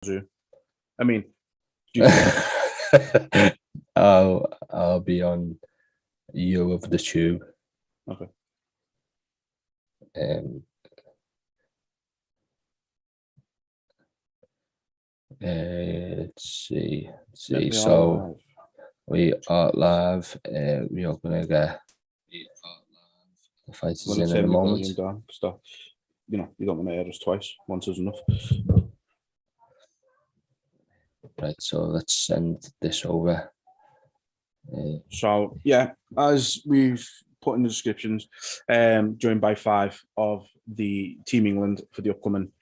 you? I mean, do you I'll be on You of the Tube. Okay. Let's see. Yeah, So we are live. We are gonna get the fighters in a moment. Down, stop. You know, you don't want to hear us twice. Once is enough. Right. So let's send this over. So yeah, as we've put in the descriptions, joined by 5 of the Team England for the upcoming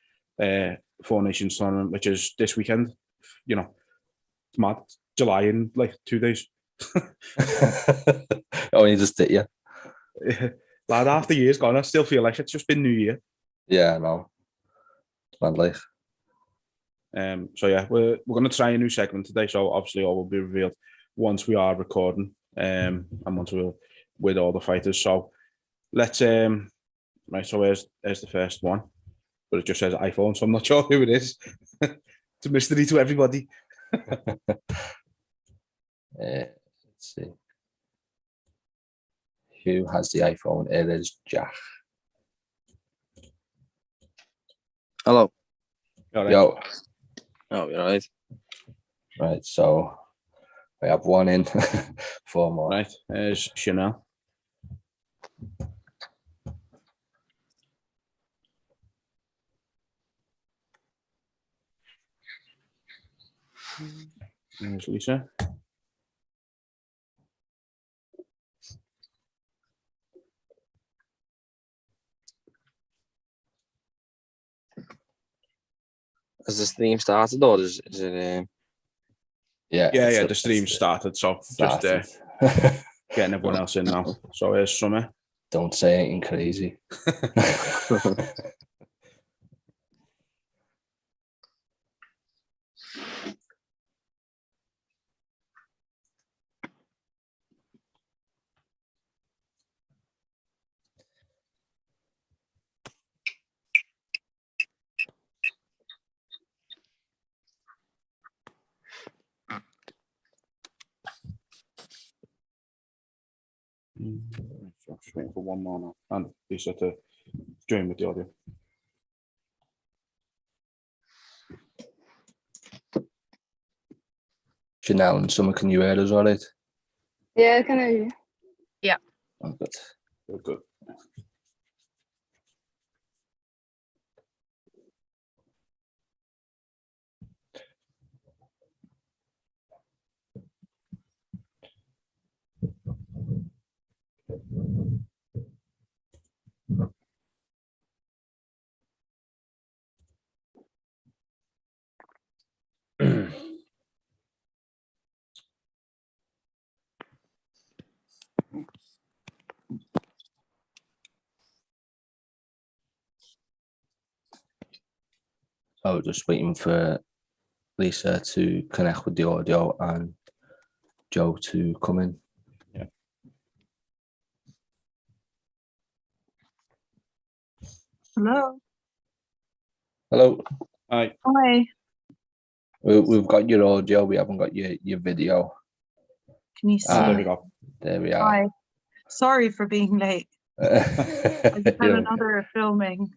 Four Nations tournament, which is this weekend. You know, it's mad. July in like 2 days. Oh, you just did, yeah. Lad, after years gone, I still feel like it's just been New Year. Yeah, I know. It's mad life. So yeah, we're going to try a new segment today. So obviously all will be revealed once we are recording, and once we're with all the fighters. So let's right. So here's the first one, but it just says iPhone, so I'm not sure who it is. It's a mystery to everybody. Let's see. Who has the iPhone? It is Jack. Hello. Right. Yo. Oh, you're right. Right, so we have one in, 4 more. Right, there's Shanelle. There's Lisa. Has the stream started or is it? Yeah. The stream started, so just getting everyone else in now. So here's Summer. Don't say anything crazy. Just waiting for one more now. And Lisa to join with the audio. Shanelle and Summer, can you hear us all right? Yeah, I can hear you. Yeah. Oh, good. Good. So just waiting for Lisa to connect with the audio and Joe to come in. Yeah. Hello. Hello. Hi. Hi. We've got your audio. We haven't got your video. Can you see? There we go. There we are. Hi. Sorry for being late. I just had another filming.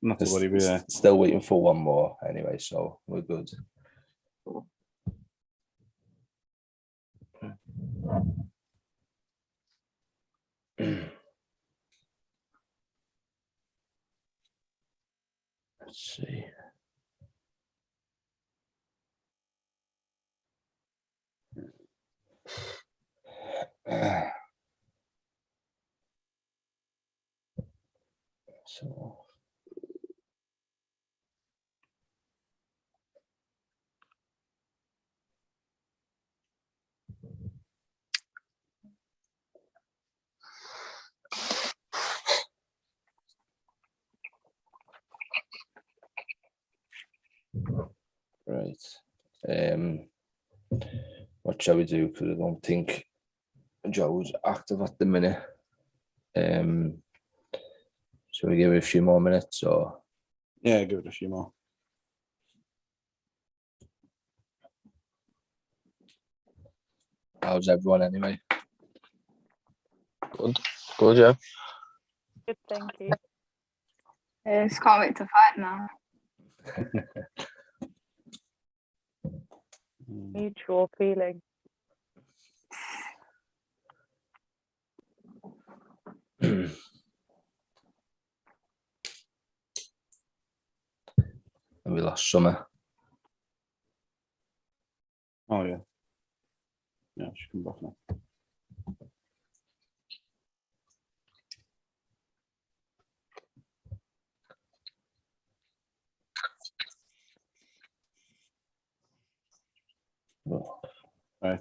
Not to worry, we're still waiting for one more anyway, so we're good. Cool. Let's see. So right. What shall we do? Because I don't think Joe's active at the minute. Shall we give it a few more minutes or? yeah, give it a few more. How's everyone anyway? Good, yeah. Good, thank you. Just can't wait to fight now. Mutual feeling. And we lost Summer. Oh yeah. Yeah, she can back now.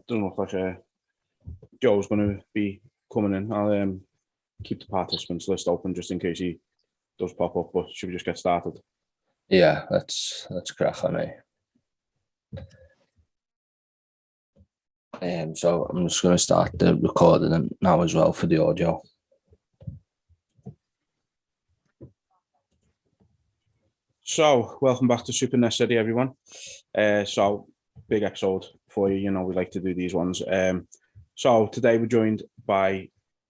Doesn't look like Joe's going to be coming in. I'll keep the participants list open just in case he does pop up. But should we just get started? Yeah, let's crack on it. So I'm just going to start the recording now as well for the audio. So, welcome back to Super Necessary, everyone. So, big episode for you. You know, we like to do these ones. So, today we're joined by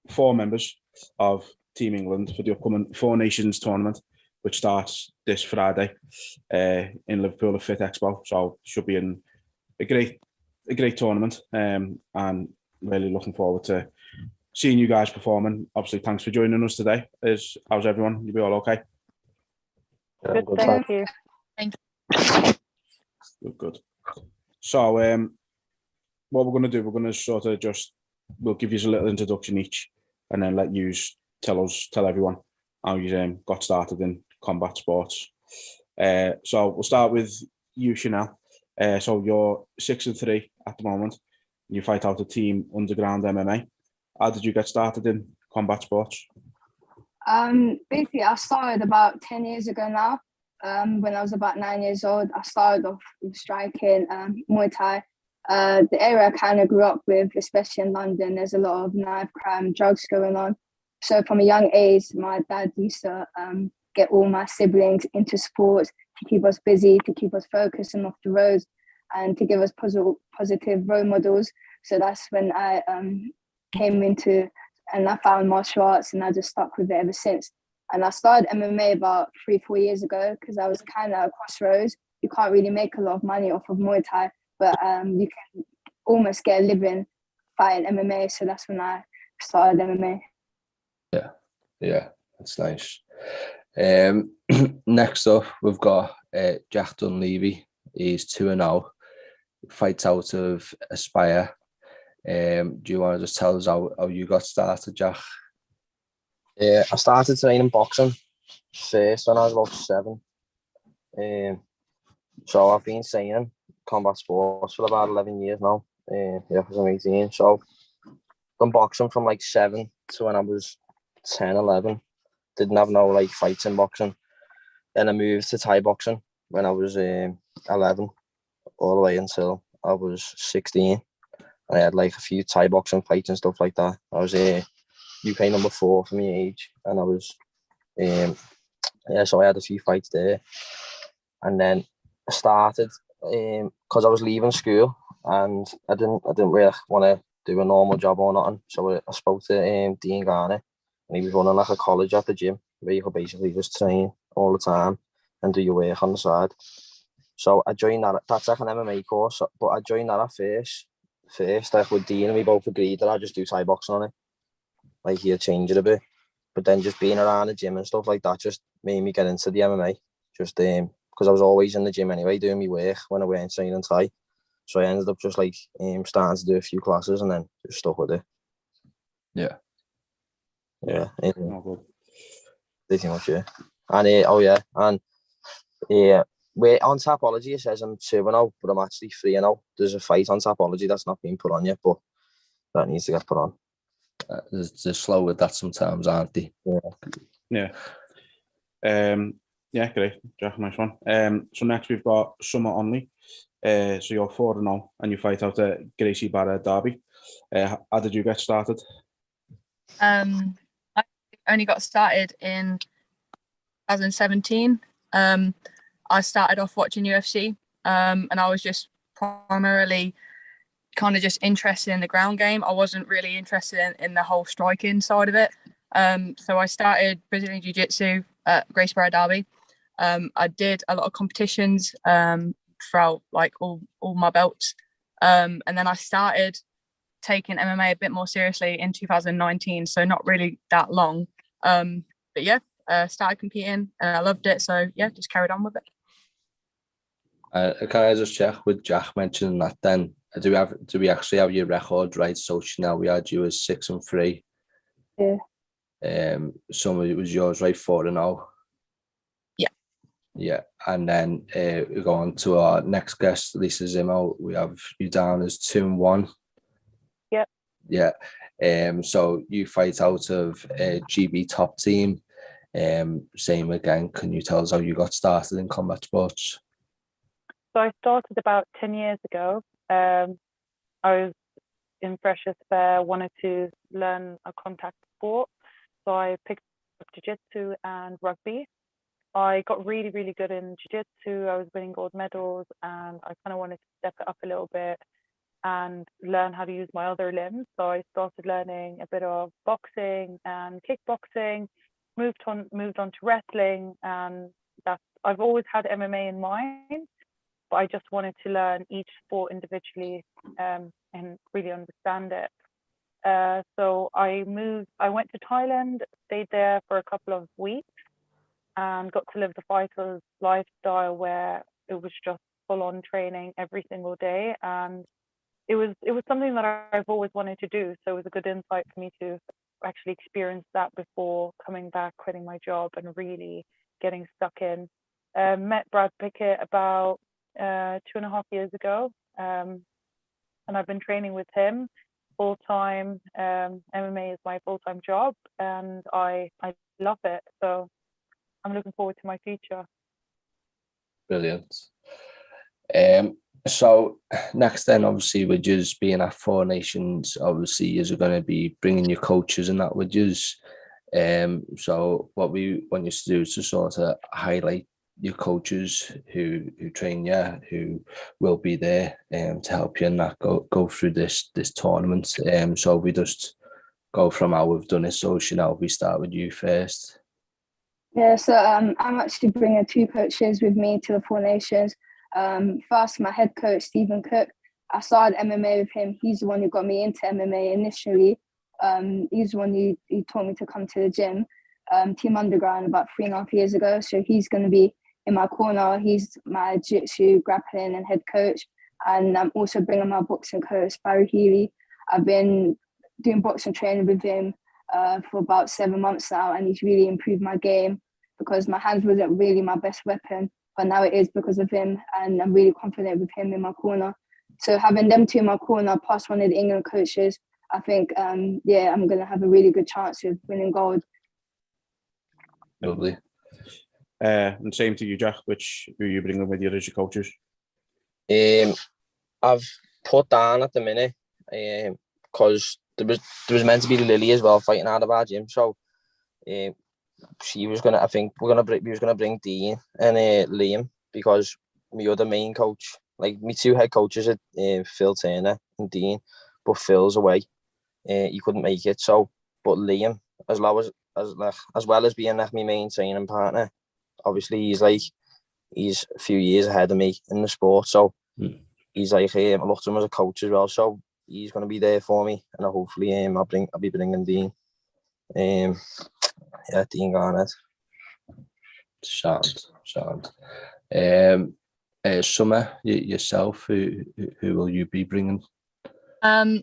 4 members of Team England for the upcoming Four Nations tournament, which starts this Friday in Liverpool at FitExpo. So, should be a great tournament, and really looking forward to seeing you guys performing. Obviously, thanks for joining us today. How's everyone? You be all okay? Good, thank you. Good. So, what we're going to do, we're going to sort of we'll give you a little introduction each, and then let you tell everyone how you got started in combat sports. So we'll start with you, Shanelle. So you're 6-3 at the moment. You fight out a Team Underground MMA. How did you get started in combat sports? Basically, I started about 10 years ago now. When I was about 9 years old, I started off with striking, Muay Thai. The area I kind of grew up with, especially in London, there's a lot of knife crime, drugs going on. So from a young age, my dad used to get all my siblings into sports to keep us busy, to keep us focused and off the roads, and to give us positive role models. So that's when I came into, and I found martial arts, and I just stuck with it ever since. And I started MMA about 3-4 years ago because I was kind of at a crossroads. You can't really make a lot of money off of Muay Thai, but you can almost get a living fighting MMA. So that's when I started MMA. Yeah, that's nice. Next up, we've got Jack Dunleavy. He's 2-0. Fights out of Aspire. Do you want to just tell us how you got started, Jack? Yeah, I started training boxing first when I was about 7. So I've been training combat sports for about 11 years now. Because I'm 18. So done boxing from like 7 to when I was 10, 11. Didn't have no like fights in boxing. Then I moved to Thai boxing when I was 11, all the way until I was 16. I had like a few Thai boxing fights and stuff like that. I was UK number 4 for my age, and I was so I had a few fights there. And then I started because I was leaving school and I didn't really want to do a normal job or nothing. So I spoke to Dean Garner, and he was running like a college at the gym where you could basically just train all the time and do your work on the side. So I joined that. That's like an MMA course, but I joined that at first like with Dean, and we both agreed that I'd just do Thai boxing on it. Like he'd change it a bit. But then just being around the gym and stuff like that just made me get into the MMA. Just because I was always in the gym anyway, doing my work when I weren't training Thai. So I ended up just like starting to do a few classes and then just stuck with it. Yeah. Pretty much, yeah. And we're on Tapology. It says I'm 2-0, but I'm actually 3-0. There's a fight on Tapology that's not been put on yet, but that needs to get put on. They're slow with that sometimes, aren't they? Yeah. Yeah, great. Jack, nice one. So next we've got Summer Onley. So you're 4-0 and you fight out at Gracie Barra Derby. How did you get started? I only got started in 2017. I started off watching UFC, and I was just primarily kind of just interested in the ground game. I wasn't really interested in the whole striking side of it. So I started Brazilian Jiu-Jitsu at Grace Barra Derby. I did a lot of competitions throughout like all my belts. And then I started taking MMA a bit more seriously in 2019, so not really that long. But yeah, started competing and I loved it. So yeah, just carried on with it. Can I just check with Jack mentioning that then? Do we actually have your record right? So Shanelle, we had you as 6-3. Yeah. Some of it was yours, right? 4-0. Yeah. Yeah. And then we go on to our next guest, Lisa Zimmo. We have you down as 2-1. Yeah. Yeah. So you fight out of GB top team. Same again. Can you tell us how you got started in combat sports? So I started about 10 years ago. I was in Freshers Fair, wanted to learn a contact sport. So I picked up jiu-jitsu and rugby. I got really, really good in jiu-jitsu. I was winning gold medals and I kind of wanted to step it up a little bit and learn how to use my other limbs. So I started learning a bit of boxing and kickboxing, moved on to wrestling, and I've always had MMA in mind, but I just wanted to learn each sport individually and really understand it. So I went to Thailand, stayed there for a couple of weeks and got to live the fighter's lifestyle where it was just full on training every single day. And it was something that I've always wanted to do. So it was a good insight for me to actually experience that before coming back, quitting my job and really getting stuck in. Met Brad Pickett about 2.5 years ago. And I've been training with him full time. MMA is my full time job and I love it. So I'm looking forward to my future. Brilliant. So next then, obviously, with you being at Four Nations, obviously you're going to be bringing your coaches and that with you. So what we want you to do is to sort of highlight your coaches who train you, who will be there to help you and that go through this tournament. So we just go from how we've done it. So Shanelle, we start with you first. Yeah, so I'm actually bringing 2 coaches with me to the Four Nations. First, my head coach, Stephen Cook. I started MMA with him. He's the one who got me into MMA initially. He's the one who taught me to come to the gym, Team Underground, about 3.5 years ago. So he's going to be in my corner. He's my jiu-jitsu, grappling and head coach. And I'm also bringing my boxing coach, Barry Healy. I've been doing boxing training with him for about 7 months now, and he's really improved my game because my hands wasn't really my best weapon, but now it is because of him, and I'm really confident with him in my corner. So having them 2 in my corner, plus one of the England coaches, I think, I'm going to have a really good chance of winning gold. Lovely. And same to you, Jack. Who are you bringing with you as your coaches? I've put down at the minute because there was meant to be Lily as well fighting out of our gym, so she was gonna. I think we was gonna bring Dean and Liam, because my other main coach, like my 2 head coaches, are Phil Turner and Dean, but Phil's away. He couldn't make it. So, but Liam, as well as being like my main training partner, obviously he's a few years ahead of me in the sport. So he's like I looked at him as a coach as well. So he's going to be there for me, and hopefully I'll be bringing Dean. Dean Garnett. Sound. Summer, yourself, who will you be bringing? My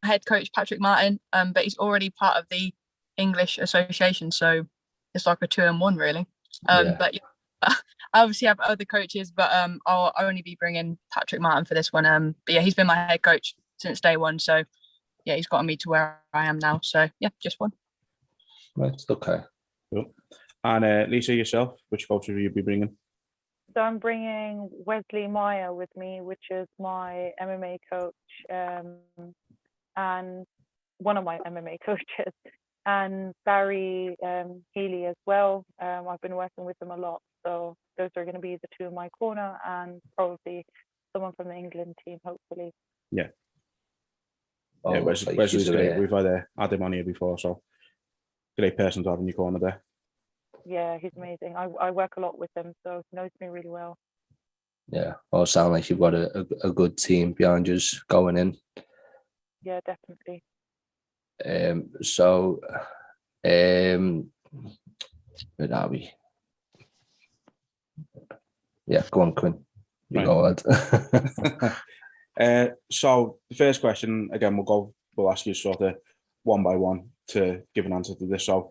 head coach, Patrick Martin, but he's already part of the English Association, so it's like a 2-in-1 really. But yeah, I obviously have other coaches, but I'll only be bringing Patrick Martin for this one. But yeah, he's been my head coach since day one, so yeah, he's gotten me to where I am now. So yeah, just one. Right, okay. Cool. And Lisa, yourself, which coaches will you be bringing? So I'm bringing Wesley Meyer with me, which is my MMA coach and one of my MMA coaches, and Barry Healy as well. I've been working with them a lot, so those are going to be the 2 in my corner, and probably someone from the England team, hopefully. Yeah. Oh, Yeah, looks like Wesley's she's great. away. We've had him on here before, so great person to have in your corner there. Yeah, he's amazing. I work a lot with him, so he knows me really well. Yeah. Oh, sound like you've got a good team behind you going in. Yeah, definitely. So, where are we? Yeah, go on, Quinn. You Right. go ahead. So the first question, again, we'll ask you sort of one by one to give an answer to this. So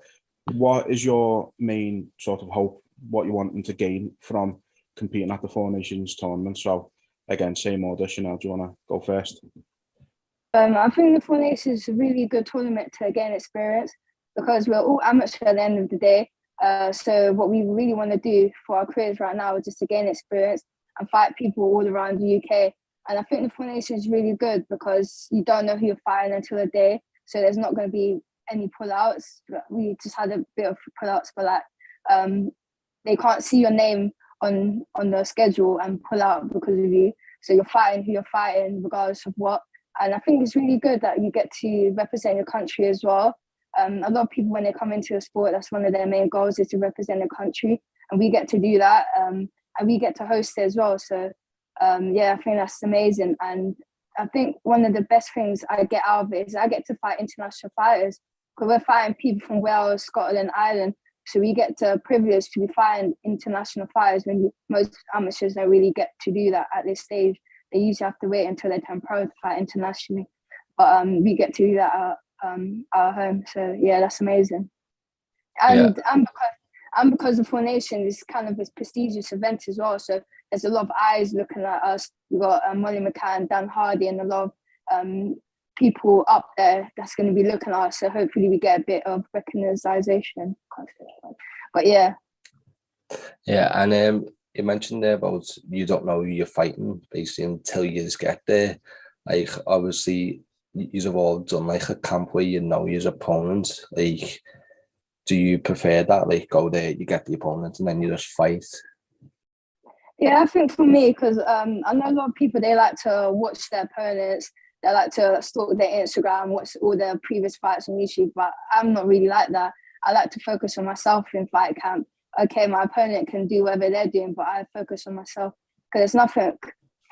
what is your main sort of hope, what you wanting to gain from competing at the Four Nations tournament? So again, same order. Shanelle, do you want to go first? I think the Four Nations is a really good tournament to gain experience because we're all amateur at the end of the day. So what we really want to do for our careers right now is just to gain experience and fight people all around the UK. And I think the Four Nations is really good because you don't know who you're fighting until the day. So there's not going to be any pullouts. We just had a bit of pullouts for they can't see your name on the schedule and pull out because of you. So you're fighting who you're fighting regardless of what. And I think it's really good that you get to represent your country as well. A lot of people, when they come into a sport, that's one of their main goals is to represent the country. And we get to do that. And we get to host it as well. So, I think that's amazing. And I think one of the best things I get out of it is I get to fight international fighters because we're fighting people from Wales, Scotland, Ireland. So we get the privilege to be fighting international fighters when most amateurs don't really get to do that at this stage. They usually have to wait until they turn pro to fight internationally. But we get to do that at our home. So, yeah, that's amazing. And because the Four Nations is kind of a prestigious event as well. So there's a lot of eyes looking at us. We've got Molly McCann, Dan Hardy, and a lot of people up there that's going to be looking at us. So hopefully we get a bit of recognition. But yeah. Yeah, and you mentioned there about you don't know who you're fighting basically until you just get there. Like, obviously, you've all done like a camp where you know your opponent. Like, do you prefer that? Like, go there, you get the opponent, and then you just fight? Yeah, I think for me, because I know a lot of people, they like to watch their opponents. They like to stalk their Instagram, watch all their previous fights on YouTube, but I'm not really like that. I like to focus on myself in fight camp. Okay, my opponent can do whatever they're doing, but I focus on myself because there's nothing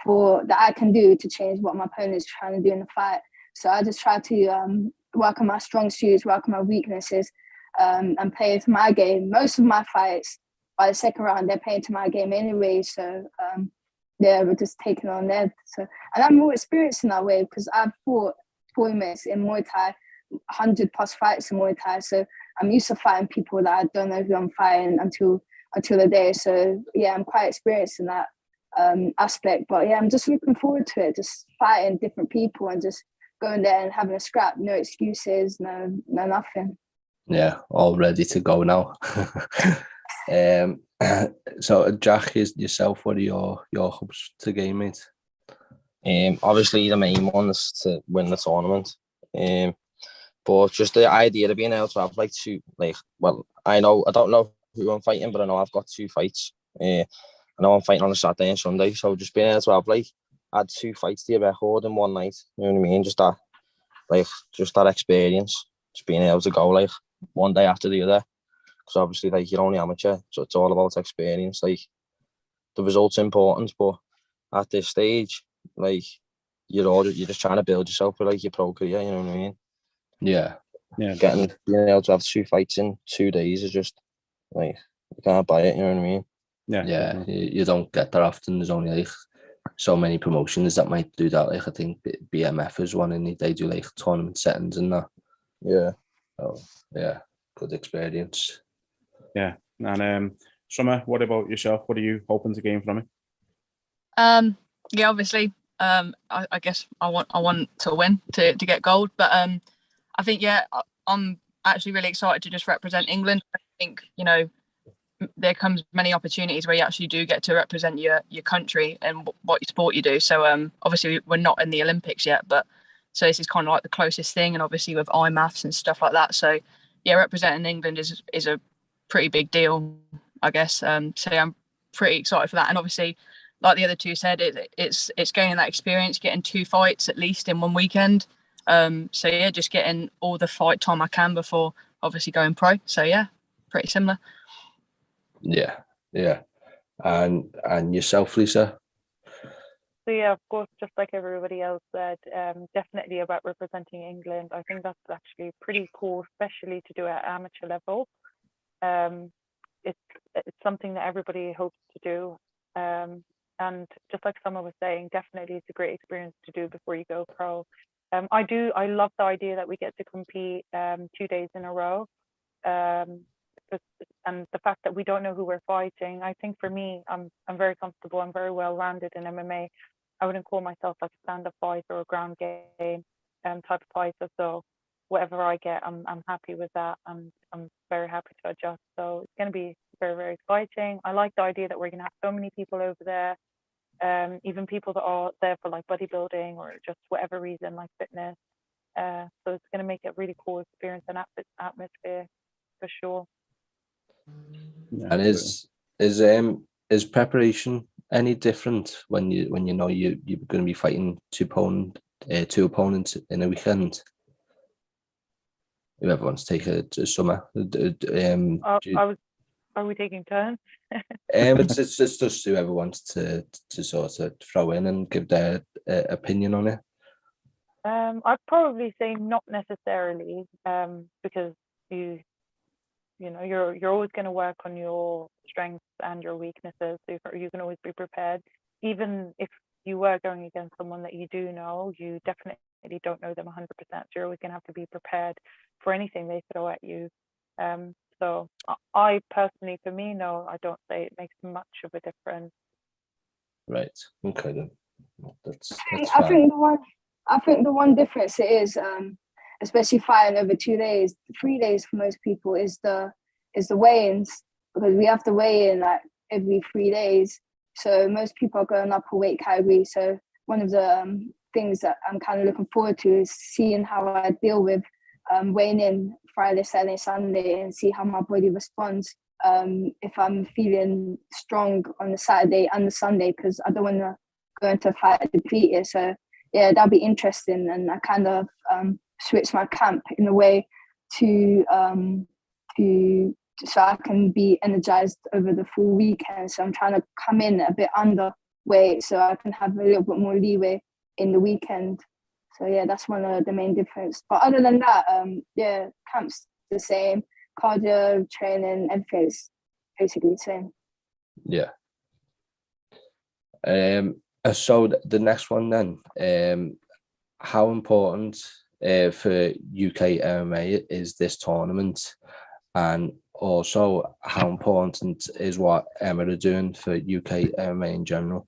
that I can do to change what my opponent is trying to do in the fight. So I just try to work on my strong suits, work on my weaknesses, and play to my game. Most of my fights, by the second round, they're playing to my game anyway. So we're just taking on there. So, and I'm more experienced in that way because I've fought tournaments in Muay Thai, 100+ fights in Muay Thai. So I'm used to fighting people that I don't know who I'm fighting until the day. So yeah, I'm quite experienced in that aspect. But yeah, I'm just looking forward to it, just fighting different people and just going there and having a scrap. No excuses, no nothing. Yeah, all ready to go now. So Jack, is yourself, what are your hopes to gain, mate? Obviously the main one is to win the tournament. But just the idea of being able to have I don't know who I'm fighting, but I know I've got 2 fights. I know I'm fighting on a Saturday and Sunday, so just being able to have add 2 fights to your record in one night, you know what I mean? Just that experience, just being able to go one day after the other. Because obviously you're only amateur, so it's all about experience. The result's important, but at this stage, you're just trying to build yourself for your pro career, you know what I mean? Yeah. Being able to have 2 fights in 2 days is just you can't buy it, you know what I mean? Yeah, you don't get that often. There's only so many promotions that might do that. I think BMF is one, and they do tournament settings and that. Yeah. Oh yeah, good experience. Yeah. And Summer, what about yourself? What are you hoping to gain from it? Yeah, obviously, I guess I want to win to get gold, but I think I'm actually really excited to just represent England. I think there comes many opportunities where you actually do get to represent your country and what sport you do. So obviously we're not in the Olympics yet, but so this is kind of like the closest thing, and obviously with IMAFs and stuff like that. So yeah, representing England is a pretty big deal, I guess. So I'm pretty excited for that, and obviously like the other two said, it's gaining that experience, getting 2 fights at least in one weekend. So yeah, just getting all the fight time I can before obviously going pro. So yeah, pretty similar. Yeah. And yourself, Lisa? So yeah, of course, just like everybody else said, definitely about representing England. I think that's actually pretty cool, especially to do at amateur level. It's something that everybody hopes to do. And just like someone was saying, definitely it's a great experience to do before you go pro. I love the idea that we get to compete 2 days in a row. And the fact that we don't know who we're fighting, I think for me, I'm very comfortable. I'm very well rounded in MMA. I wouldn't call myself like a stand-up fighter or a ground game type of fighter. So whatever I get, I'm happy with that. I'm very happy to adjust. So it's going to be very, very exciting. I like the idea that we're going to have so many people over there, even people that are there for like bodybuilding or just whatever reason, like fitness. So it's going to make it a really cool experience and atmosphere for sure. Yeah, and is preparation any different when you know you're going to be fighting two opponents in a weekend? Whoever wants to take a summer. Are we taking turns? It's just whoever wants to sort of throw in and give their opinion on it. I'd probably say not necessarily, because you're always going to work on your strengths and your weaknesses. So you can always be prepared, even if you were going against someone that you do know. You definitely don't know them 100%. So you're always going to have to be prepared for anything they throw at you. So I personally, for me, no, I don't say it makes much of a difference. Right. Okay then. That's fine. I think the one difference it is, especially fighting over 2 days, 3 days for most people is the weigh-ins, because we have to weigh in like every 3 days. So most people are going up a weight category. So one of the things that I'm kind of looking forward to is seeing how I deal with weighing in Friday, Saturday, Sunday, and see how my body responds. If I'm feeling strong on the Saturday and the Sunday, because I don't want to go into a fight depleted. So yeah, that'll be interesting. And I kind of switch my camp in a way to so I can be energized over the full weekend. So I'm trying to come in a bit underweight so I can have a little bit more leeway in the weekend. So yeah, that's one of the main difference. But other than that, yeah, camp's the same. Cardio, training, everything is basically the same. Yeah. So the next one then, how important for UK MMA is this tournament, and also how important is what Emma are doing for UK MMA in general?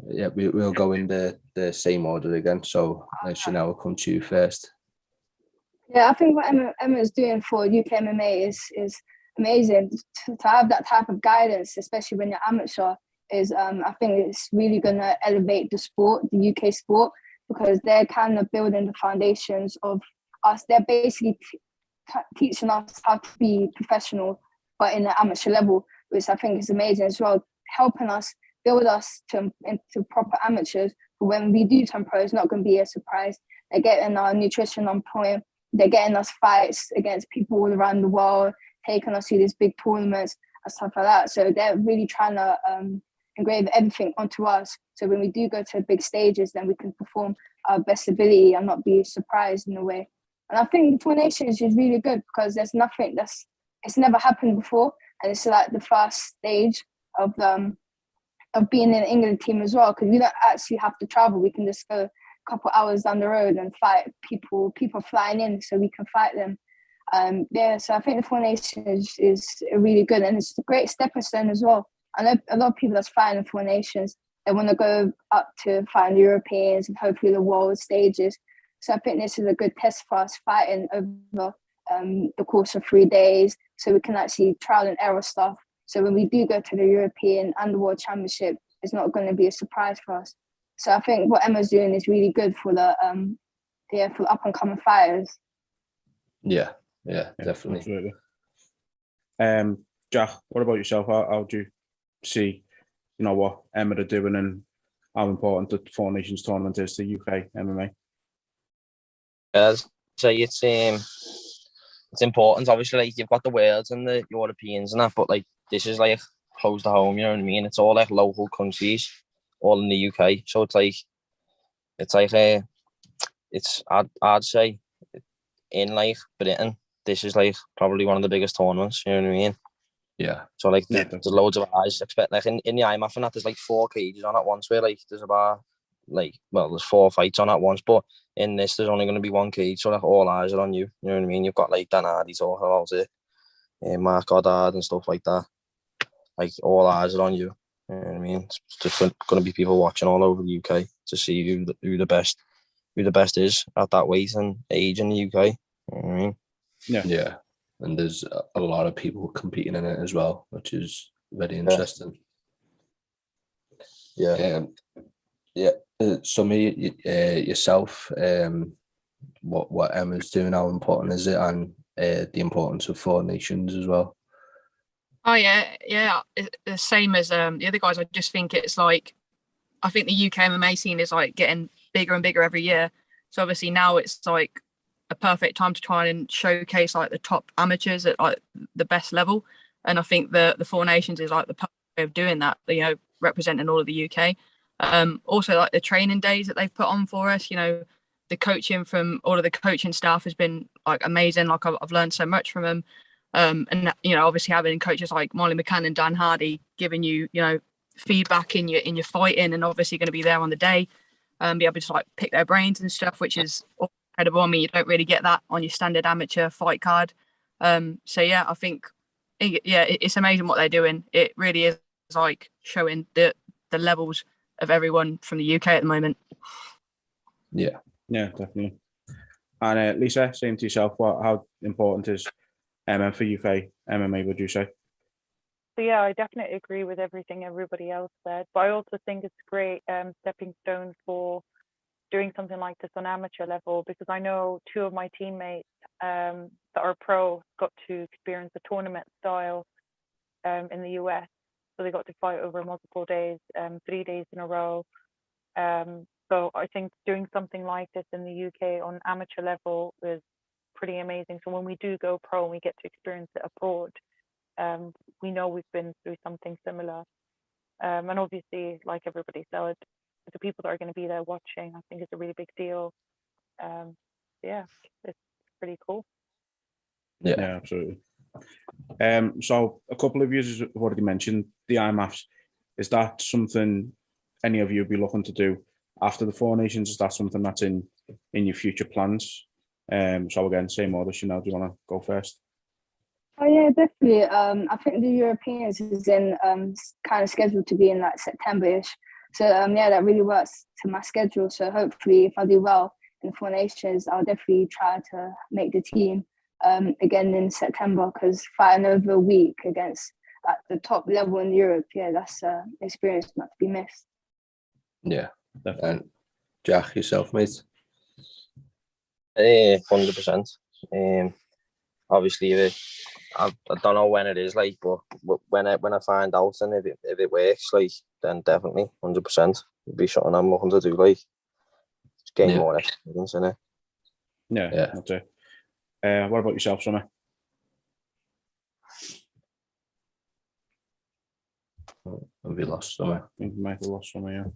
Yeah, we'll go in the same order again. So Shanelle will come to you first. Yeah, I think what Emma is doing for UK MMA is amazing. To have that type of guidance, especially when you're amateur, is I think it's really going to elevate the sport, the UK sport, because they're kind of building the foundations of us. They're basically teaching us how to be professional, but in the amateur level, which I think is amazing as well, helping us build us into proper amateurs. But when we do turn pro, it's not going to be a surprise. They're getting our nutrition on point. They're getting us fights against people all around the world, taking us to these big tournaments and stuff like that. So they're really trying to engrave everything onto us. So when we do go to big stages, then we can perform our best ability and not be surprised in a way. And I think the Four Nations is really good because there's nothing it's never happened before. And it's like the first stage of being in the England team as well, because we don't actually have to travel. We can just go a couple hours down the road and fight people flying in so we can fight them. Yeah, so I think the Four Nations is really good, and it's a great stepping stone as well. I know a lot of people that's fighting the Four Nations, they want to go up to fight the Europeans and hopefully the world stages. So I think this is a good test for us fighting over the course of 3 days, so we can actually trial and error stuff. So when we do go to the European and the World Championship, it's not going to be a surprise for us. So I think what Emma's doing is really good for the up and coming fighters. Yeah, definitely. Absolutely. Jack, what about yourself? How do you see, what Emma are doing and how important the Four Nations tournament is to UK MMA? As say it's important. Obviously, like you've got the Worlds and the Europeans and that, but like this is like close to home. You know what I mean? It's all like local countries, all in the UK. So I'd say in like Britain, this is like probably one of the biggest tournaments. You know what I mean? Yeah. So like there's loads of eyes. Expect like in the IMAF and that, there's like 4 cages on at once. Where like there's 4 fights on at once, but in this there's only going to be 1 cage, so like all eyes are on you. You know what I mean? You've got like Dan Hardy talking about it, Mark Goddard and stuff like that. Like all eyes are on you. You know what I mean? It's just going to be people watching all over the UK to see who the best is at that weight and age in the UK. You know what I mean? Yeah. And there's a lot of people competing in it as well, which is very interesting. Yeah. Yourself, what Emma's doing, how important is it, and the importance of Four Nations as well? Oh yeah. It's the same as the other guys. I just think it's like, I think the UK MMA scene is like getting bigger and bigger every year. So obviously now it's like a perfect time to try and showcase like the top amateurs at like the best level. And I think the Four Nations is like the perfect way of doing that, representing all of the UK. Also like the training days that they've put on for us, the coaching from all of the coaching staff has been like amazing. Like I've learned so much from them. And obviously having coaches like Molly McCann and Dan Hardy giving you, feedback in your fighting, and obviously going to be there on the day, be able to like pick their brains and stuff, which is incredible. I mean, you don't really get that on your standard amateur fight card. So yeah, I think it's amazing what they're doing. It really is like showing the levels of everyone from the UK at the moment. Yeah, definitely. And Lisa, same to yourself. How important is for UK MMA, would you say? So yeah, I definitely agree with everything everybody else said, but I also think it's a great stepping stone for doing something like this on amateur level, because I know 2 of my teammates that are pro got to experience the tournament style in the US. So they got to fight over multiple days, 3 days in a row. So I think doing something like this in the UK on amateur level is pretty amazing. So when we do go pro and we get to experience it abroad, we know we've been through something similar. And obviously, like everybody said, the people that are going to be there watching, I think it's a really big deal. It's pretty cool. Yeah, absolutely. So a couple of years, have already mentioned the IMAFs. Is that something any of you would be looking to do after the Four Nations? Is that something that's in your future plans? So again, same order. Shanelle, do you want to go first? Oh yeah, definitely. I think the Europeans is in kind of scheduled to be in like September-ish. So that really works to my schedule. So hopefully, if I do well in the Four Nations, I'll definitely try to make the team again in September, because fighting over a week against like the top level in Europe, that's an experience not to be missed. Yeah, definitely. And Jack, yourself, mate? 100%. Obviously, I don't know when it is, like, but when I find out and if it works, like, then definitely 100% it'd be something I'm looking to do, like, just gain more experience in it. Yeah, that's it. What about yourself, Summer? Have we lost Summer? I think we might have lost Summer, yeah.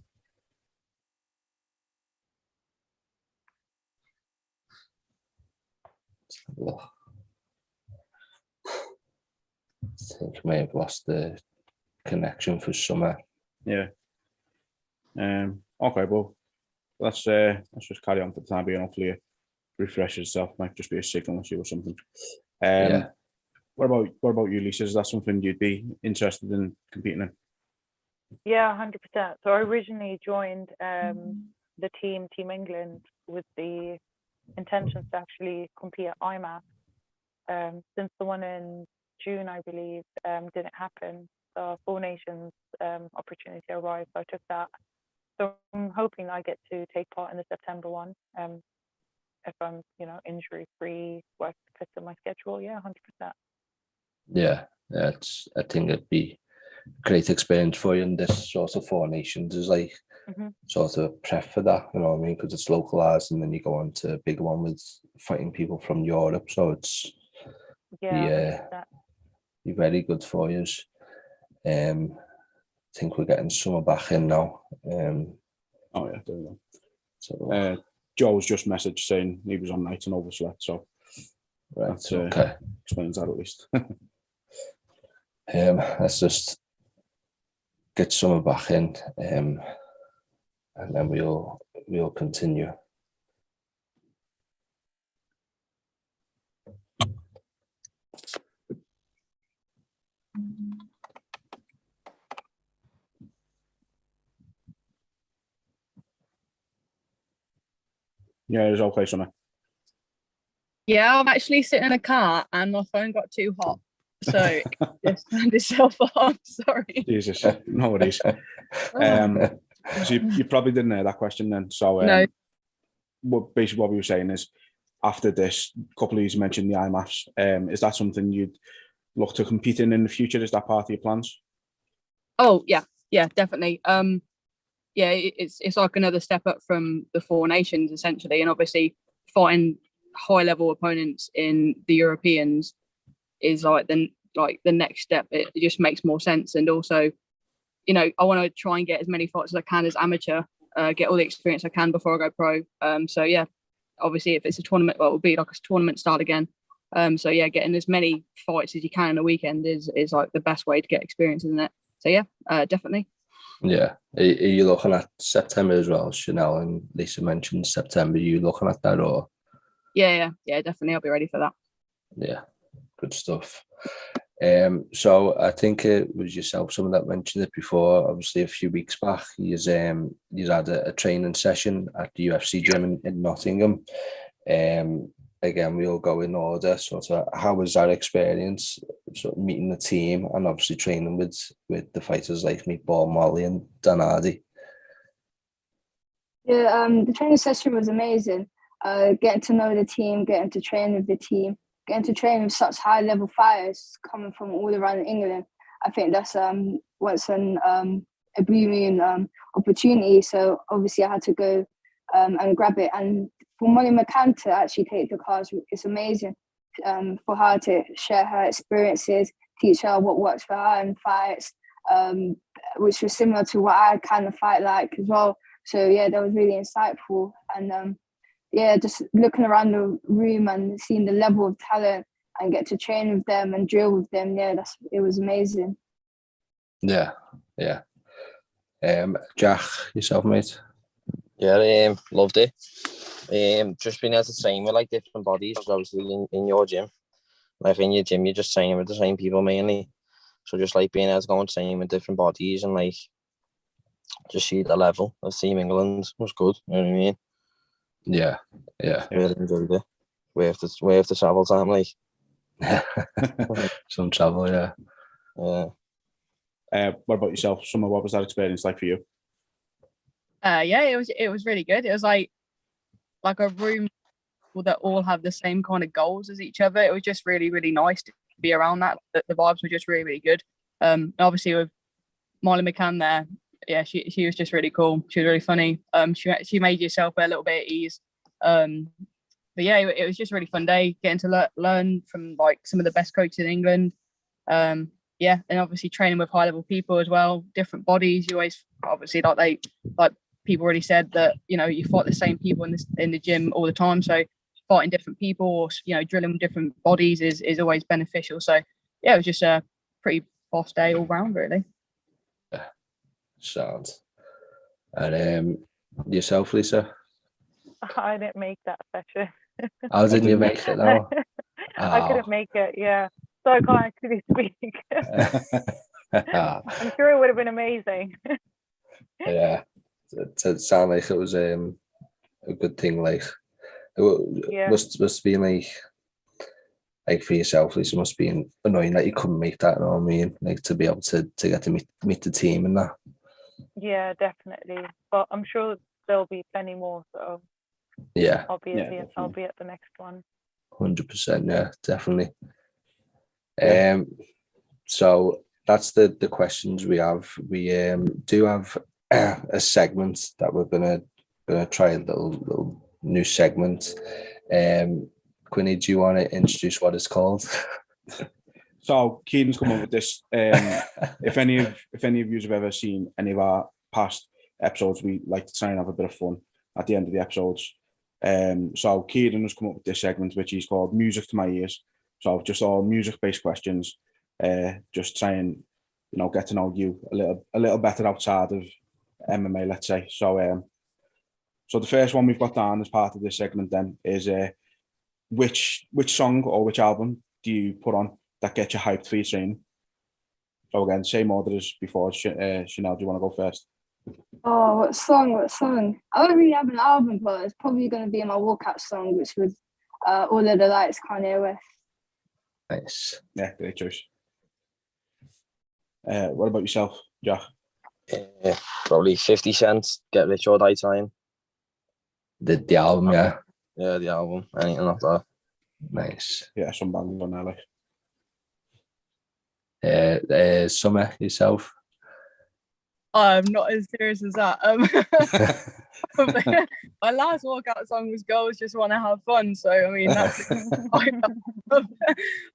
I think we may have lost the connection for Summer. Yeah. Okay, well, let's just carry on for the time being. Hopefully, it refreshes itself. Might just be a signal issue or something. What about you, Lisa? Is that something you'd be interested in competing in? Yeah, 100%. So I originally joined the Team England with the intentions to actually compete at IMAF. Since the one in June, I believe, didn't happen, the Four Nations opportunity arrived, so I took that. So I'm hoping I get to take part in the September one. If I'm, injury free, work fits in my schedule, 100%. Yeah, I think it'd be a great experience for you in this sort of Four Nations is like sort of prep for that, you know what I mean? Because it's localized and then you go on to a big one with fighting people from Europe. So it's be very good for you. I think we're getting summer back in now. Oh yeah, there we go. So, Joe's just messaged saying he was on night and overslept, so right, okay. Explains that at least. Let's just get summer back in, and then we'll continue. Yeah, it's okay, Summer. Yeah, I'm actually sitting in a car and my phone got too hot. So just turned itself off. Sorry. Jesus, no worries. So you probably didn't hear that question then. So No. basically what we were saying is after this, a couple of you mentioned the IMAFs. Is that something you'd look to compete in the future? Is that part of your plans? Oh yeah, definitely. Yeah, it's like another step up from the Four Nations essentially, and obviously fighting high level opponents in the Europeans is like the next step. It just makes more sense, and also, you know, I want to try and get as many fights as I can as amateur, get all the experience I can before I go pro. So yeah, obviously if it's a tournament, well, it'll be like a tournament start again. So yeah, getting as many fights as you can in a weekend is like the best way to get experience, isn't it? So yeah, definitely. Yeah. Are you looking at September as well? Shanelle and Lisa mentioned September. Are you looking at that or? Yeah, definitely. I'll be ready for that. Yeah, good stuff. So I think it was yourself, someone that mentioned it before. Obviously, a few weeks back, you had a training session at the UFC gym in Nottingham. Again, we'll go in order. Sort of, how was that experience? Sort of meeting the team and obviously training with the fighters like Meatball, Molly, and Dunleavy. Yeah, the training session was amazing. Getting to know the team, getting to train with the team, getting to train with such high level fighters coming from all around England. I think that's what's a booming opportunity. So obviously I had to go and grab it. And for Molly McCann to actually take the class, it's amazing. For her to share her experiences, teach her what works for her in fights, which was similar to what I kind of fight like as well. So yeah, that was really insightful. And yeah, just looking around the room and seeing the level of talent and get to train with them and drill with them. Yeah, it was amazing. Yeah. Jack, yourself, mate? Yeah, loved it. Just being able to train with like different bodies, obviously in your gym. Like in your gym, you're just training with the same people mainly. So just like being able to go and train with different bodies and like just see the level of Team England was good. You know what I mean? Yeah. Really enjoyed it. We have to travel time, like. Some travel, yeah. Yeah. What about yourself, Summer? What was that experience like for you? Yeah, it was really good. It was like a room that all have the same kind of goals as each other. It was just really, really nice to be around that. The vibes were just really, really good. Obviously with Molly McCann there, yeah, she was just really cool. She was really funny. She made yourself a little bit at ease. But yeah, it was just a really fun day, getting to learn from like some of the best coaches in England. Yeah, and obviously training with high level people as well, different bodies. You always obviously like people already said that, you know, you fight the same people in the gym all the time. So fighting different people or, you know, drilling with different bodies is always beneficial. So yeah, it was just a pretty boss day all round, really. Yeah, sounds. And yourself, Lisa? I didn't make that session. How didn't you make it now? I couldn't make it, yeah. So I can't actually speak. I'm sure it would have been amazing. Yeah, it sounded like it was a good thing. Like, it must be like for yourself, Lisa, must be annoying that you couldn't make that. You know what I mean? Like to be able to get to meet the team and that. Yeah, definitely. But I'm sure there'll be plenty more. So yeah, I'll be at the next one. 100%. Yeah, definitely. So that's the questions we have. We do have a segment that we're gonna try, a little new segment. Quinny, do you want to introduce what it's called? So Kieran's come up with this. If any of you have ever seen any of our past episodes, we like to try and have a bit of fun at the end of the episodes. So Kieran has come up with this segment, which he's called Music to My Ears. So just all music-based questions. Just try and get to know you a little better outside of MMA, let's say. So so the first one we've got down as part of this segment then is which song or which album do you put on that gets you hyped for your training? So again, same order as before. Shanelle, do you want to go first? Oh, what song? I don't really have an album, but it's probably going to be my walkout song, which was All of the Lights, Kanye West. Nice. Yeah, great choice. What about yourself, Jack? Probably 50 Cent, Get Rich or Die Trying. The album, yeah. Yeah, the album. Anything like that. Nice. Yeah, some bangers on there, like. Summer, yourself? I'm not as serious as that. My last walkout song was "Girls Just Want to Have Fun," so I mean that's.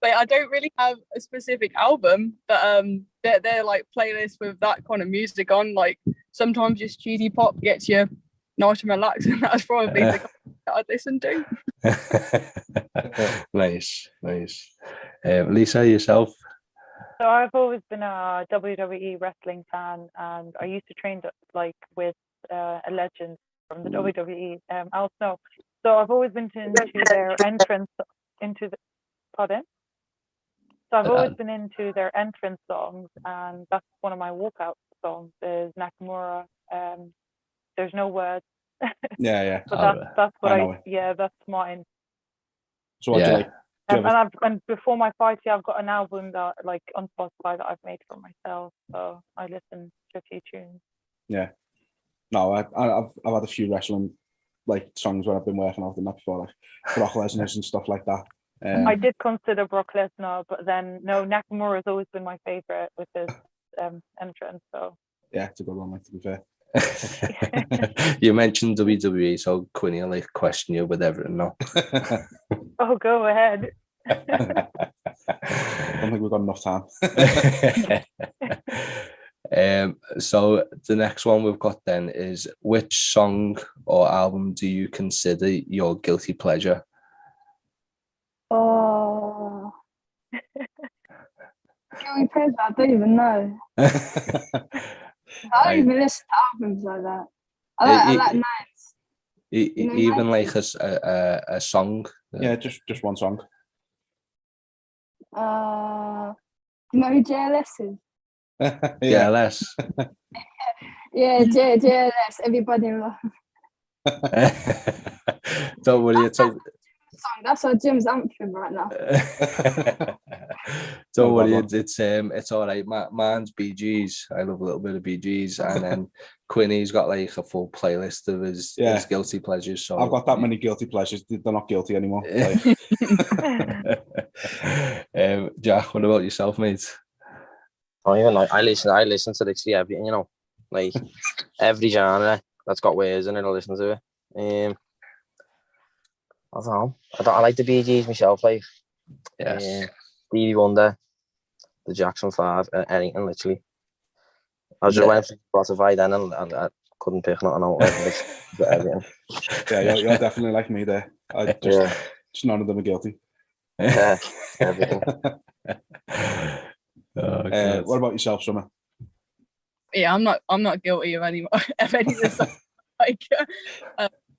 Like, I don't really have a specific album, but they're like playlists with that kind of music on. Like sometimes just cheesy pop gets you nice and relaxed, and that's probably the kind that I'd listen to. Nice. Lisa, yourself? So I've always been a WWE wrestling fan, and I used to train with a legend from the WWE, Al Snow. So I've always been into their entrance into the pardon. So I've always been into their entrance songs, and that's one of my walkout songs. Is Nakamura. There's no words. Yeah. But that's what that's mine. So what do you like? And before my fight, I've got an album that on Spotify that I've made for myself, so I listen to a few tunes. Yeah, no, I've had a few wrestling songs where I've been working off them before, like Brock Lesnar's and stuff like that. I did consider Brock Lesnar, but then no, Nakamura has always been my favorite with his entrance. So yeah, it's a good one, to be fair. You mentioned WWE, so Quinny, I'll question you with everything now. Oh, go ahead. I don't think we've got enough time. So the next one we've got then is, which song or album do you consider your guilty pleasure? Oh, guilty pleasure? I don't even know. I don't even listen to albums like that. I like nights. Even like a song? Yeah, just one song. Do you know who JLS is? JLS. Yeah, JLS. Everybody loves. Don't worry, that's our gym's anthem right now. Don't worry, it's all right. Mine's BGs. I love a little bit of BGs, and then Quinny's got like a full playlist of his guilty pleasures. So I've got that many guilty pleasures. They're not guilty anymore. Jack, what about yourself, mate? Oh, even I listen to literally everything. Like every genre that's got words in it, I listen to it. I don't know. I like the Bee Gees myself, like. Yes. Stevie Wonder, the Jackson 5, anything literally. I just went to Spotify then and I couldn't pick nothing out. Everything. Yeah, you're definitely like me there. Just none of them are guilty. Yeah, everything. What about yourself, Summer? Yeah, I'm not guilty of any of this.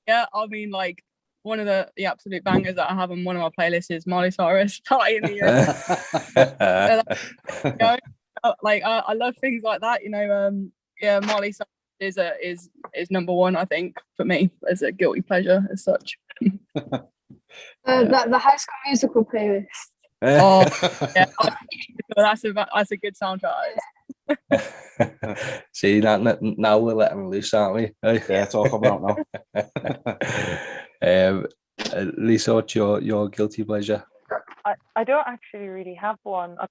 Yeah, I mean, like, one of the absolute bangers that I have on one of my playlists is Miley Cyrus, Party in the Air. I love things like that. Miley Cyrus is number one, I think, for me as a guilty pleasure as such. The High School Musical playlist. Oh, yeah, that's a good soundtrack. See, now we're letting them loose, aren't we? Yeah, talk about now. Lisa, what's your guilty pleasure? I don't actually really have one. I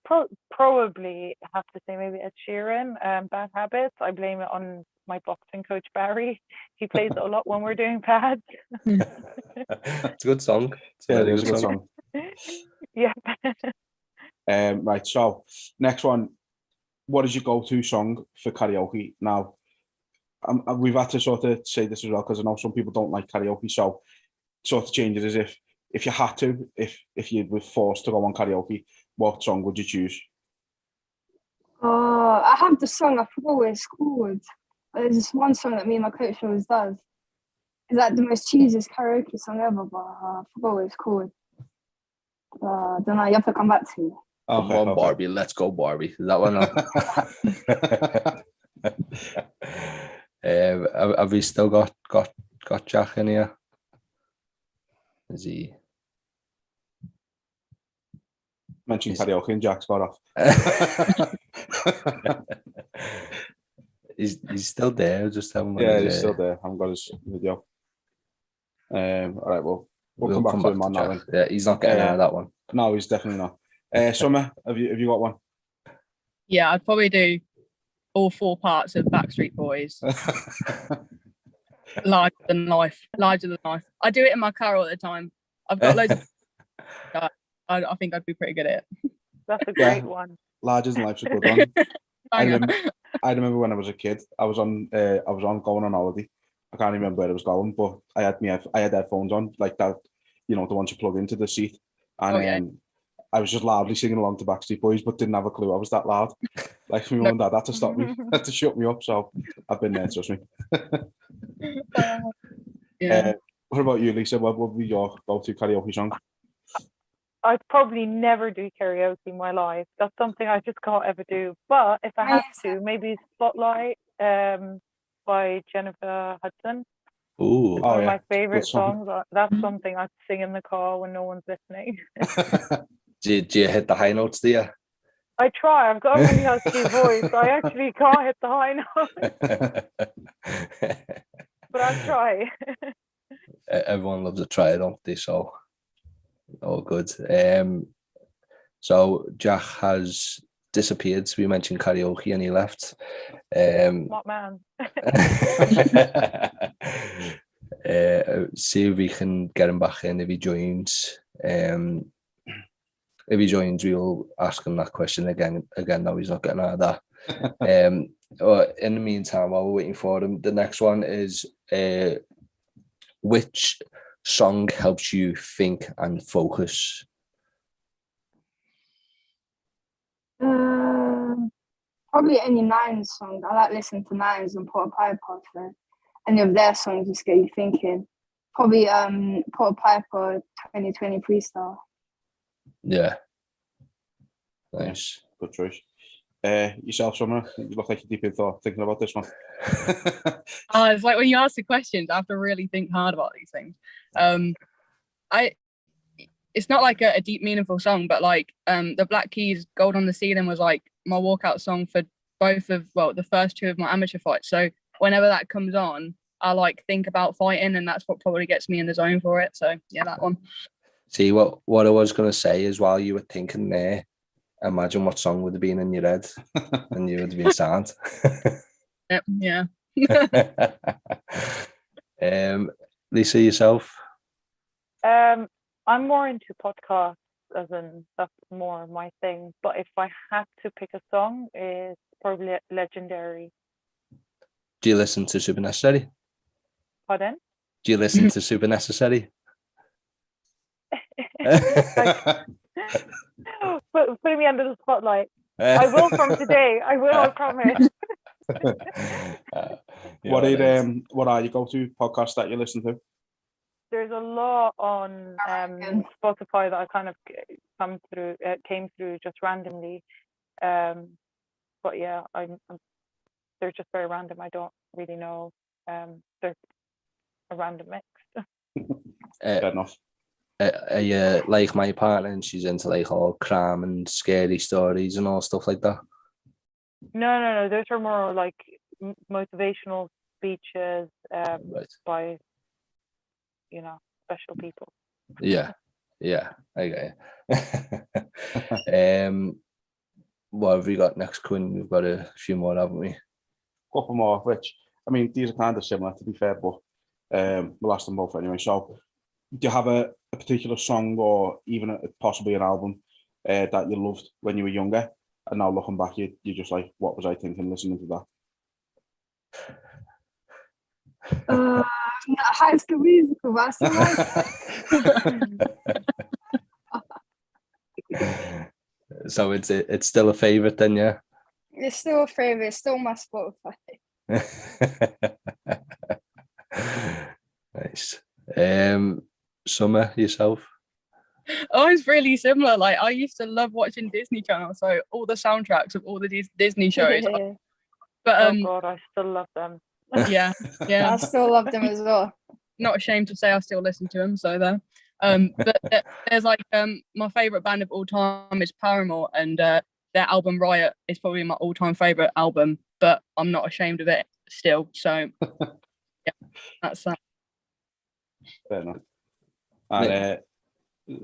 probably have to say maybe Ed Sheeran, Bad Habits. I blame it on my boxing coach Barry. He plays it a lot when we're doing pads. It's a good song. It's a Yeah, very it is a good song. Yeah. Right, so next one. What is your go-to song for karaoke? Now, we've had to sort of say this as well because I know some people don't like karaoke, so sort of change it as if you had to, if you were forced to go on karaoke, what song would you choose? Oh, I have the song. I forgot what it's called. There's this one song that me and my coach always does. It's like the most cheesiest karaoke song ever, but I forgot what it's called. Don't know. You have to come back to me. Come on, Barbie. Let's go, Barbie. Is that one? Have we still got Jack in here? Is he? Mentioned karaoke and Jack's got off. He's still there. Just haven't. Yeah, he's still there. I haven't got his video. All right, well, we'll come back to him on that one. Yeah, he's not getting out of that one. No, he's definitely not. Summer, have you got one? Yeah, I'd probably do all 4 parts of Backstreet Boys. Larger than life. I do it in my car all the time. I've got loads of. I think I'd be pretty good at it. That's a great one. Larger than life's a good one. I remember when I was a kid, I was on going on holiday. I can't remember where I was going, but I had headphones on, like that, the ones you plug into the seat, and I was just loudly singing along to Backstreet Boys, but didn't have a clue I was that loud. Like my mum and dad had to stop me, had to shut me up. So I've been there, trust me. What about you, Lisa? What would be your go-to karaoke song? I'd probably never do karaoke in my life. That's something I just can't ever do. But if I have to, maybe Spotlight by Jennifer Hudson. Ooh. One of my favorite songs. That's something I'd sing in the car when no one's listening. Do you hit the high notes, do you? I try. I've got a really husky voice. I actually can't hit the high notes. But I'll try. Everyone loves a try, don't they? So, all good. So Jack has disappeared. So we mentioned karaoke and he left. Smart man. See if we can get him back in if he joins. If he joins, we'll ask him that question again. No, he's not getting out of that. In the meantime, while we're waiting for him, the next one is which song helps you think and focus? Probably any Nines song. I like listening to Nines and Porter Piper. So any of their songs just get you thinking. Probably Porter Piper 2020 Freestyle. Yeah. Nice. Good choice. Yourself, Summer, you look like you're deep in thought thinking about this one. It's like when you ask the questions, I have to really think hard about these things. It's not like a deep, meaningful song, but like the Black Keys Gold on the Ceiling was like my walkout song for the first 2 of my amateur fights. So whenever that comes on, I like think about fighting, and that's what probably gets me in the zone for it. So yeah, that one. See, what I was going to say is, while you were thinking there, imagine what song would have been in your head and you would have been sad. Yep, yeah. Lisa, yourself? I'm more into podcasts, as in that's more my thing. But if I had to pick a song, it's probably Legendary. Do you listen to Super Necessary? Pardon? Do you listen to Super Necessary? Putting me under the spotlight. I will from today. I will, I promise. What are your go-to podcasts that you listen to? There's a lot on Spotify that I kind of came through just randomly. But yeah, they're just very random. I don't really know. They're a random mix. Fair enough. Like my partner, and she's into like all crime and scary stories and all stuff like that? No. Those are more like motivational speeches by special people. Yeah. Yeah, I get you. What have we got next, Quinn? We've got a few more, haven't we? Couple more, which, I mean, these are kind of similar, to be fair, but we'll ask them both anyway. So, do you have a particular song or even possibly an album that you loved when you were younger, and now looking back, you're just like, what was I thinking listening to Not High School Musical, that's the that? So it's still a favourite then, yeah? It's still a favourite. It's still my Spotify. Nice. Summer, yourself? Oh, it's really similar. Like, I used to love watching Disney Channel, so all the soundtracks of all the Disney shows. But oh God, I still love them. yeah. I still love them as well. Not ashamed to say I still listen to them. So there. But there's like my favorite band of all time is Paramore, and their album Riot is probably my all-time favorite album. But I'm not ashamed of it still. So yeah, that's that. Fair enough. And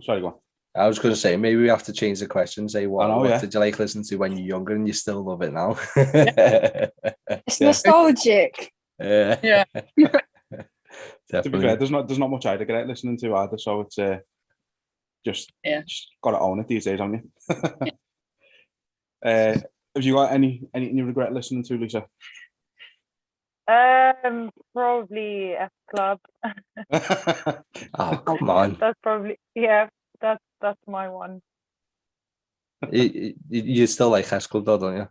sorry, go on. I was going to say, maybe we have to change the question. Say, what yeah. did you like listening to when you're younger and you still love it now? It's nostalgic. Yeah. To be fair, there's not much either great listening to either, so it's just got to own it these days, haven't you? Have you got anything you regret listening to, Lisa? Probably F Club. Oh, come on. That's probably that's my one. You still like High School, though, don't you?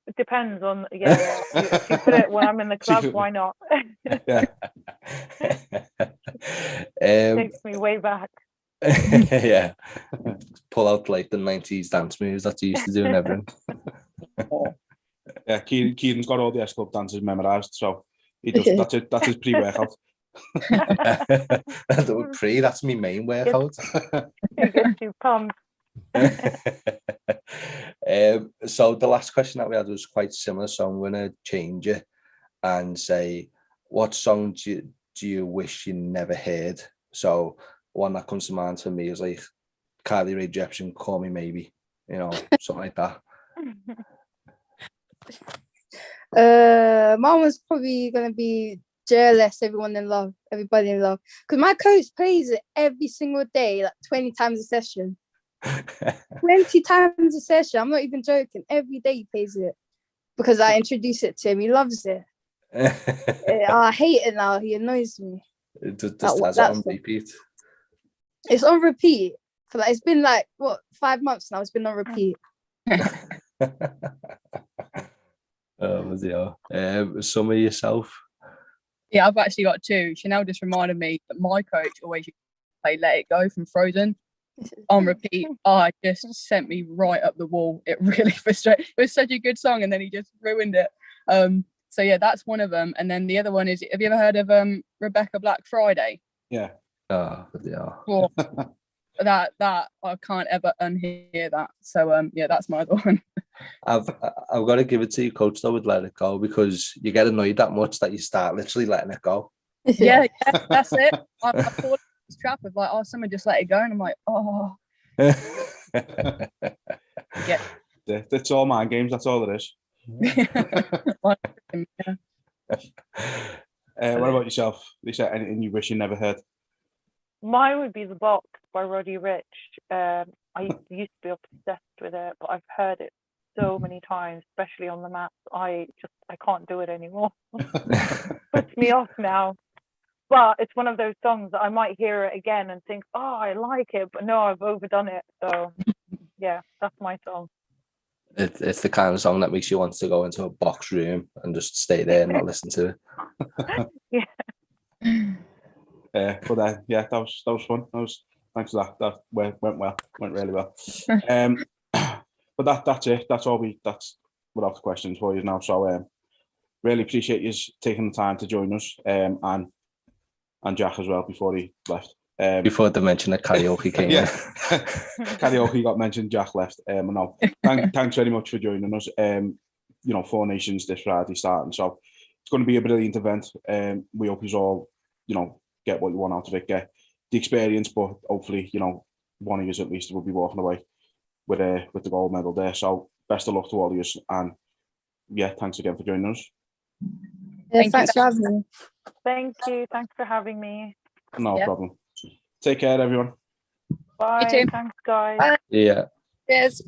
It depends on if you put it when I'm in the club, why not? Yeah. Takes me way back. Yeah. Pull out like the 90s dance moves that you used to do and everything. Yeah, Kieran's got all the S Club dances memorised, so he does. That's his pre-workout. That's my main workout. It gets you pumped. So the last question that we had was quite similar, so I'm going to change it and say, what song do you wish you never heard? So one that comes to mind for me is like Carly Rae Jepsen, Call Me Maybe, something like that. Mine was probably gonna be JLS, Everybody in Love, because my coach plays it every single day, like 20 times a session. 20 times a session. I'm not even joking. Every day he plays it because I introduce it to him. He loves it. I hate it now. He annoys me. Just has it on repeat. It's on repeat. It's been like 5 months now. It's been on repeat. Some of yourself? Yeah, I've actually got two. Chanel just reminded me that my coach always used to play Let It Go from Frozen on repeat. Oh, it just sent me right up the wall. It really frustrated. It was such a good song, and then he just ruined it. So yeah, that's one of them. And then the other one is, have you ever heard of Rebecca Black Friday? Yeah. Oh, yeah. Well, that I can't ever unhear that. So yeah, that's my other one. I've got to give it to you, coach, though, with Let It Go, because you get annoyed that much that you start literally letting it go. Yeah, that's it. I fall into this trap of like, someone just let it go, and I'm like, oh. Yeah. It's all mind games. That's all it is. What about yourself, Lisa? Anything you wish you never heard? Mine would be The Box by Roddy Ricch. I used to be obsessed with it, but I've heard it so many times, especially on the mats. I can't do it anymore. Puts me off now. But it's one of those songs that I might hear it again and think, oh, I like it, but no, I've overdone it. So yeah, that's my song. It's the kind of song that makes you want to go into a box room and just stay there and not listen to it. Yeah. But yeah, that was fun. Thanks for that. That went really well. But that's it. That's without the questions for you now. So really appreciate you taking the time to join us, and Jack as well before he left. Before the mention of karaoke came in. Karaoke got mentioned, Jack left. No, thanks very much for joining us. Four Nations this Friday starting, so it's going to be a brilliant event. We hope you all, get what you want out of it, the experience, but hopefully, one of you at least will be walking away with the gold medal there. So best of luck to all of you, and yeah, thanks again for joining us. Yeah, Thank thanks you. for having me. Thank you. Thanks for having me. No problem. Take care, everyone. Bye. too. Thanks, guys. Bye. Yeah. Cheers.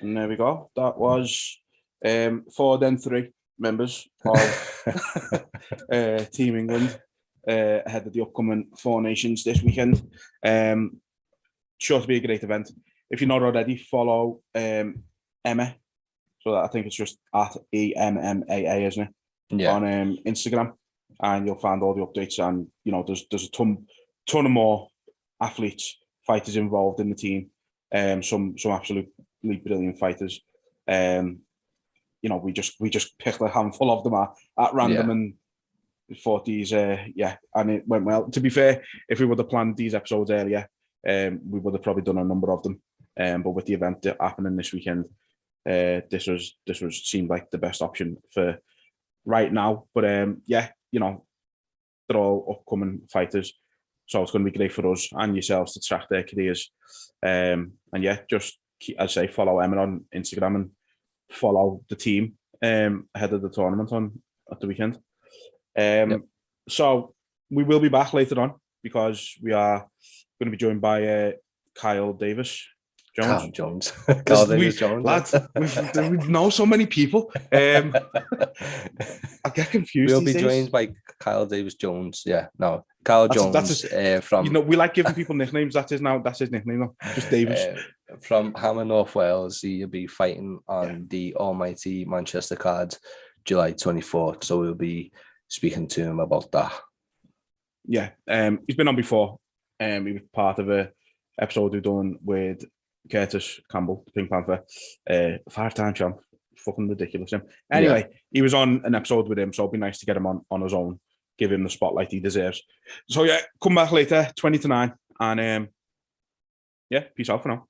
And there we go. That was 4 then 3 members of Team England ahead of the upcoming Four Nations this weekend. Sure to be a great event. If you're not already, follow Emma. So I think it's just at EMMAA, isn't it? Yeah. On Instagram, and you'll find all the updates. And there's a ton of more athletes, fighters involved in the team. Some absolutely brilliant fighters. We just picked a handful of them at random and thought these and it went well. To be fair, if we would have planned these episodes earlier, we would have probably done a number of them. But with the event happening this weekend, this seemed like the best option for right now. But they're all upcoming fighters, so it's going to be great for us and yourselves to track their careers. And just keep, as I say, follow Emma on Instagram and follow the team ahead of the tournament at the weekend. So we will be back later on because we are going to be joined by Kyle Davis Jones. Kyle Davis Jones. Lads, we know so many people. I get confused. We'll be joined by Kyle Davis Jones. Yeah, no, Kyle Jones from. We like giving people nicknames. That's his nickname now. Just Davis. From Hammer, North Wales. He'll be fighting on the almighty Manchester card, July 24th. So we'll be speaking to him about that. Yeah, he's been on before. He was part of a episode we've done with Curtis Campbell, the Pink Panther, 5-time champ. Fucking ridiculous him. Anyway, he was on an episode with him, so it'd be nice to get him on his own, give him the spotlight he deserves. So come back later, 20 to 9, and peace out for now.